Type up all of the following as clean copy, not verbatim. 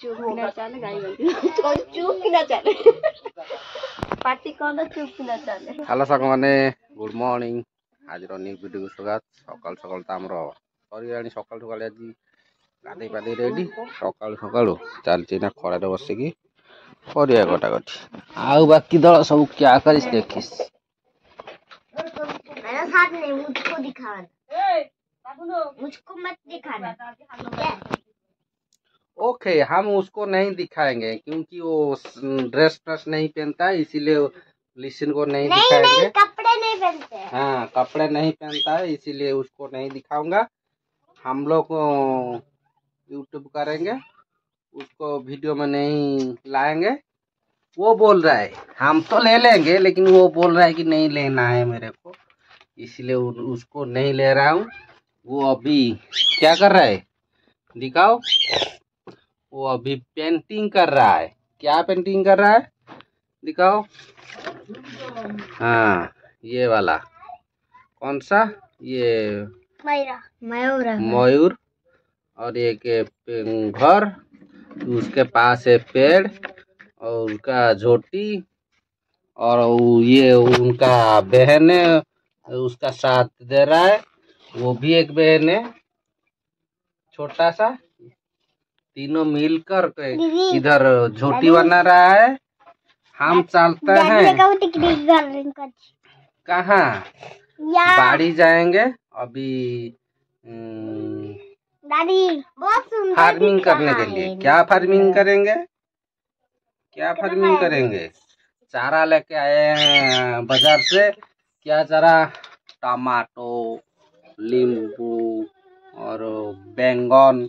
चुप ना चले गाई चुप ना चले पार्टी कौन चुप ना चले। हेलो साग माने गुड मॉर्निंग। आज न्यू वीडियो को स्वागत। सकाल सकाल तो आमर सर सकाल सकाल आज गाधे पाधे रेडी सकाल सकाल चलती ना खड़ा बसिकी परिया कटाकटी आउ बाकी दल सब क्या करिस देखिस। मुझको दिखाना मुझको मत दिखाना। ओके हम उसको नहीं दिखाएंगे क्योंकि वो ड्रेस व्रेस नहीं पहनता है, इसीलिए लिसन को नहीं दिखाएंगे। नहीं, कपड़े नहीं पहनते। हाँ कपड़े नहीं पहनता है इसीलिए उसको नहीं दिखाऊंगा। हम लोग यूट्यूब करेंगे उसको वीडियो में नहीं लाएंगे। वो बोल रहा है हम तो ले लेंगे लेकिन वो बोल रहा है कि नहीं लेना है मेरे को, इसलिए उसको नहीं ले रहा हूँ। वो अभी क्या कर रहा है दिखाओ। वो अभी पेंटिंग कर रहा है। क्या पेंटिंग कर रहा है दिखाओ। हाँ ये वाला कौन सा, ये मयूर मयूर और एक घर, उसके पास है पेड़ और उसका झोटी और ये उनका बहन है उसका साथ दे रहा है। वो भी एक बहन है छोटा सा। तीनों मिलकर इधर झोटी बना रहा है। हम चलते हैं कहाँ बाड़ी जाएंगे अभी दादी बहुत सुंदर फार्मिंग करने के लिए। क्या फार्मिंग करेंगे, क्या फार्मिंग करेंगे? चारा लेके आए हैं बाजार से। क्या चारा? टमाटो, नींबू और बैंगन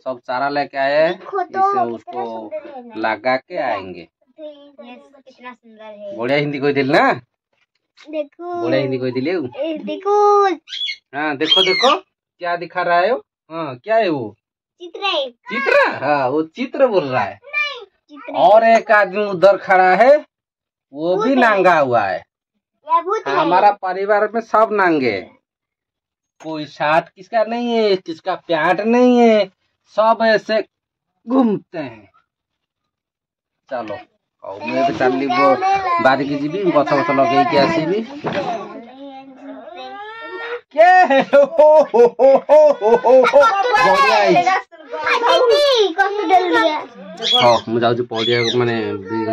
सब चारा लेके आए हैं। इसे उसको लगा के आएंगे। कितना सुंदर है। बढ़िया हिंदी कोई दिल ना, देखो बढ़िया हिंदी कोई दिले। देखो हाँ देखो देखो क्या दिखा रहा है वो। हाँ क्या है वो? चित्र। चित्र, हाँ वो चित्र बोल रहा है। और एक आदमी उधर खड़ा है वो भी नांगा हुआ है। हमारा परिवार में सब नांगे, कोई शर्ट किसका नहीं है, किसका पैंट नहीं है, सब ऐसे घूमते हैं। चलो मैं भी चलली बारिकी जीवी गछ गछ लगे आसबि। हाँ मुझे जाऊँ पड़िया माने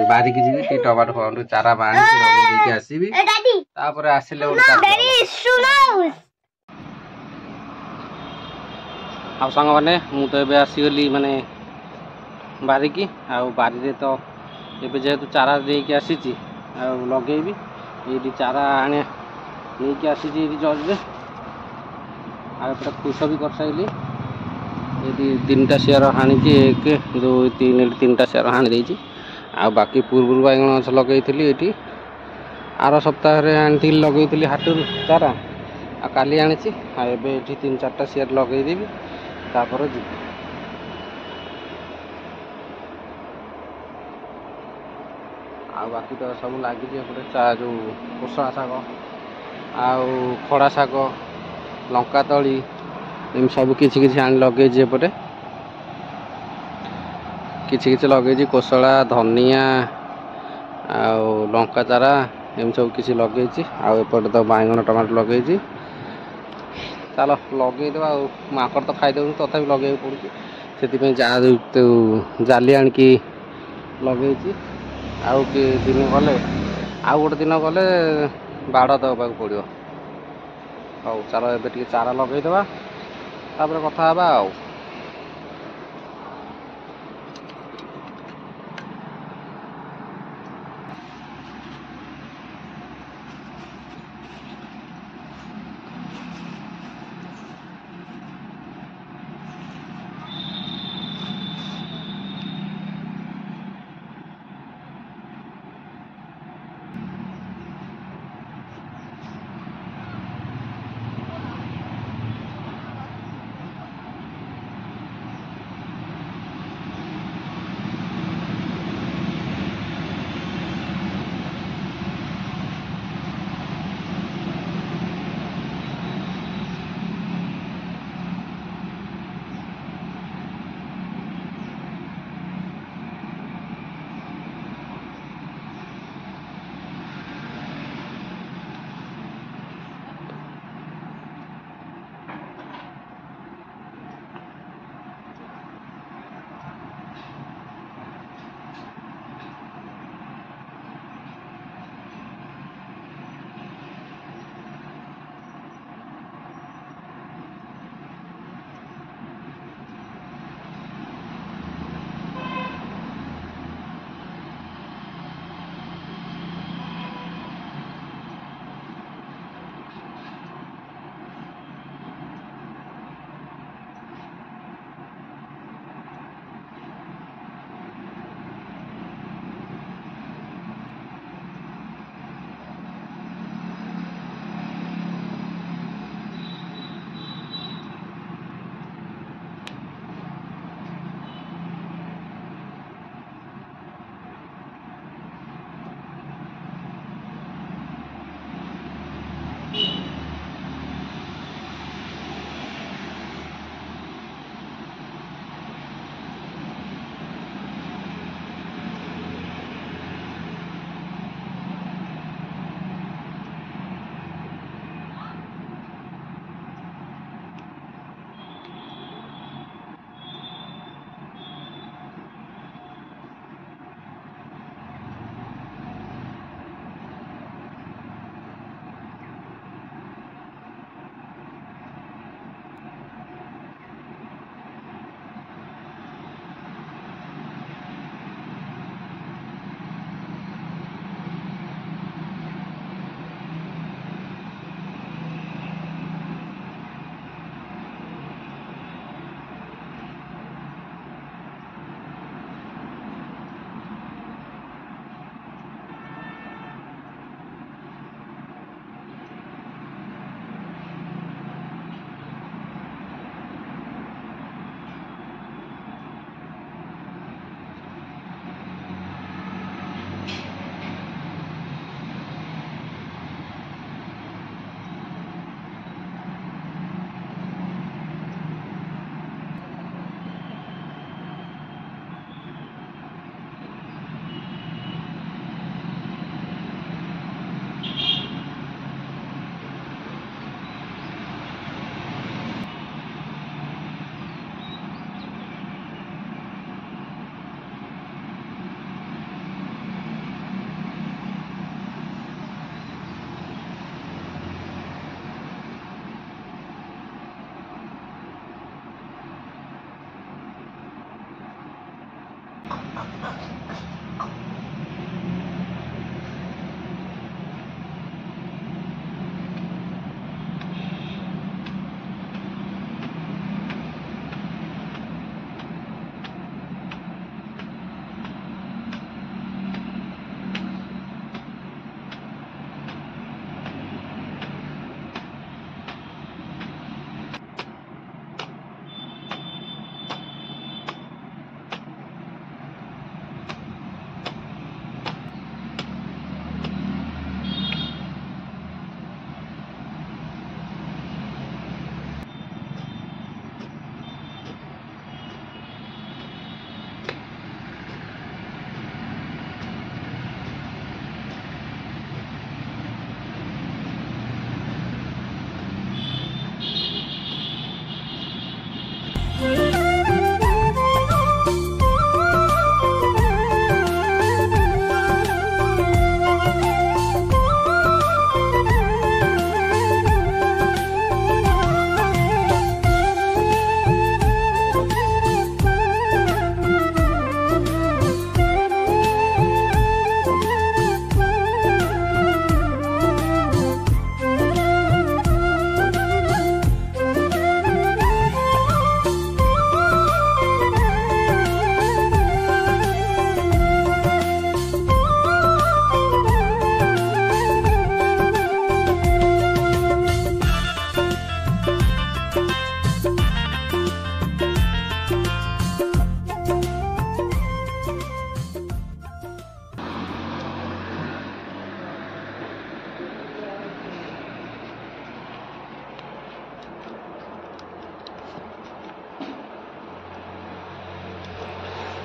बारिकी जीवी टमाटो फमाटो चारा बाणी लगे आसबि। तापर आसिले आ सांग मैंने मुझे एवं आसीगली माने बारिकी बारी तो एवं जेहेतु चारा देकी आसी लगेबी ये चारा आने नहीं आसी जजरे आगे खुश भी कर सारे। ये 3टा शेयर हाणी 1 2 3 3टा शेयर हाणी देती। आ बाकी पूर्व बैगण गछ लगे ये आर सप्ताह आनी लगे हाट चारा आ काली आनी 3-4टा शेयर लगेदेवी तापर जी। आ बाकी तो सब लगी जो कोसला शाग आउ खड़ा शाग लंका तली एम सब किसी आनी लगे एपटे किसी लगे कोसला धनिया आउ लंका चारा एम सब किसी लगे। आउपटे तो बैगन टमाटो लगे। चलो लगेदेवा माकड़ तो खाईदे तथा लगे पड़ू से जाली आणिकी लगे। आउ कि दिन गले आउ गोटे दिन गले बाड़ देवाक पड़ो। हौ चलो एबे चारा लगेदेवा तापर कथा हवा।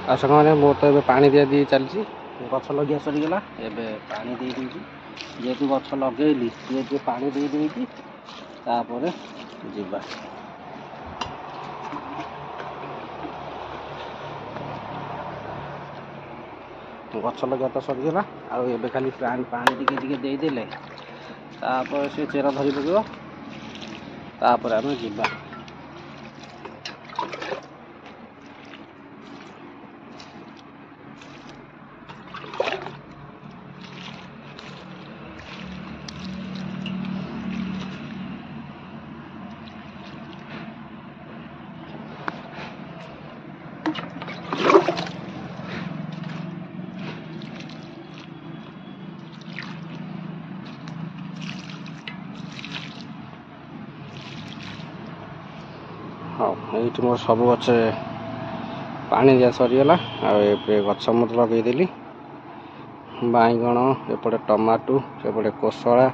ଆଉ ସାଙ୍ଗମାନେ ମୋର ତ ଏବେ ପାଣି ଦିଆ ଦେଇ ଚାଲିଛି। ଗଛ ଲଗିଆ ସରିଗଲା, ଏବେ ପାଣି ଦେଇ ଦେଇଛି। ଯେହେତୁ ଗଛ ଲଗେଇଲି ଟିକେ ପାଣି ଦେଇ ଦେଇକି ତାପରେ ଯିବା। ଗଛ ଲଗା ତ ସରିଗଲା, ଆଉ ଏବେ ଖାଲି ପାଣି ଟିକେ ଦେଇଦେଲେ ତାପରେ ସେ ଚେର ଧରି ପକେଇବ, ତାପରେ ଆମେ ଯିବା। ହଉ, ଏଇଠି ମୋର ସବୁ ଗଛରେ ପାଣି ଦିଆ ସରିଗଲା। ଆଉ ଏବେ ଗଛ ମତେ ଲଗେଇଦେଲି। ବାଇଗଣ, ଏପଟେ ଟମାଟୋ, ସେପଟେ କୋଶଳା,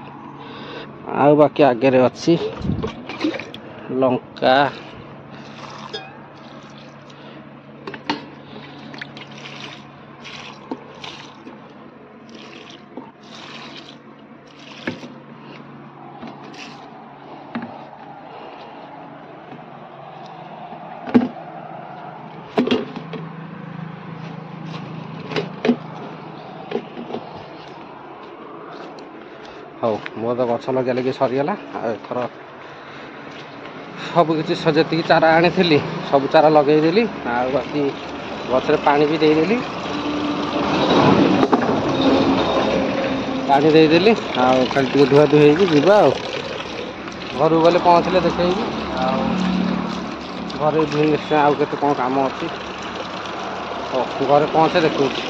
ଆଉ ବାକି ଆଗରେ ଅଛି ଲଙ୍କା। ହଉ, ମୋର ତ ଗଛ ଲଗା ଲାଗି ସରିଗଲା। ଆଉ ଏଥର ସବୁ କିଛି ଯେତିକି ଚାରା ଆଣିଥିଲି ସବୁ ଚାରା ଲଗେଇଦେଲି। ଆଉ ବାକି ଗଛରେ ପାଣି ବି ଦେଇଦେଲି। ଆଉ ଖାଲି ଟିକେ ଧୁଆଧୁଇ ହେଇକି ଯିବା। ଆଉ ଘରକୁ ଗଲେ ପହଞ୍ଚିଲେ ଦେଖେଇବି। ଆଉ ଘରେ ନିଶ୍ଚୟ ଆଉ କେତେ କ'ଣ କାମ ଅଛି। ହଉ, ଘରେ ପହଞ୍ଚେ ଦେଖଉଛି।